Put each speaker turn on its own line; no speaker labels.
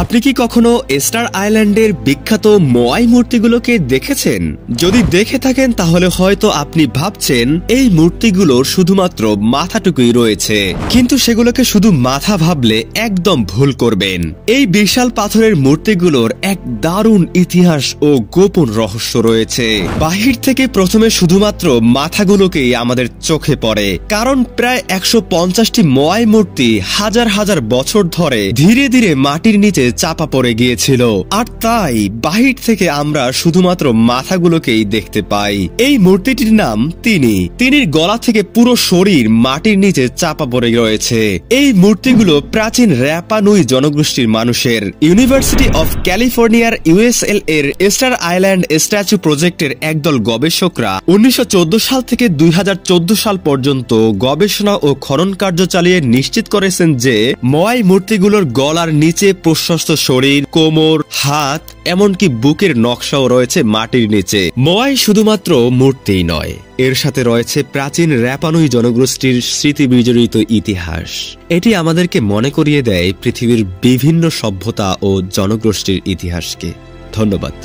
আপনি কি কখনো স্টার আইল্যান্ডের বিখ্যাত মোয়াই মূর্তিগুলোকে দেখেছেন? যদি দেখে থাকেন তাহলে হয়তো আপনি ভাবছেন এই মূর্তিগুলোর শুধুমাত্র মাথাটুকুই রয়েছে, কিন্তু সেগুলোকে শুধু মাথা ভাবলে একদম ভুল করবেন। এই বিশাল পাথরের মূর্তিগুলোর এক দারুণ ইতিহাস ও গোপন রহস্য রয়েছে। বাহির থেকে প্রথমে শুধুমাত্র মাথাগুলোকেই আমাদের চোখে পড়ে, কারণ প্রায় 150টি মোয়াই মূর্তি হাজার হাজার বছর ধরে ধীরে ধীরে মাটির নিচে চাপা পড়ে গিয়েছিল, আর তাই বাহির থেকে আমরা শুধুমাত্র মাথাগুলোকেই দেখতে পাই। এই মূর্তিটির নাম তিনির গলা থেকে পুরো শরীর মাটির নিচে চাপা পড়ে রয়েছে। এই মূর্তিগুলো প্রাচীন র্যাপা নুই জনগোষ্ঠীর মানুষের। ইউনিভার্সিটি অফ ক্যালিফোর্নিয়ার ইউএসএল এর স্টার আইল্যান্ড স্ট্যাচু প্রজেক্টের একদল গবেষকরা 1914 সাল থেকে 2014 সাল পর্যন্ত গবেষণা ও খনন কার্য চালিয়ে নিশ্চিত করেছেন যে মোয়াই মূর্তিগুলোর গলার নিচে প্রশস্ত শরীর, কোমর, হাত, এমনকি বুকের নকশাও রয়েছে মাটির নিচে। মোয়াই শুধুমাত্র মূর্তিই নয়, এর সাথে রয়েছে প্রাচীন র্যাপা নুই জনগোষ্ঠীর স্মৃতি বিজড়িত ইতিহাস। এটি আমাদেরকে মনে করিয়ে দেয় পৃথিবীর বিভিন্ন সভ্যতা ও জনগোষ্ঠীর ইতিহাসকে। ধন্যবাদ।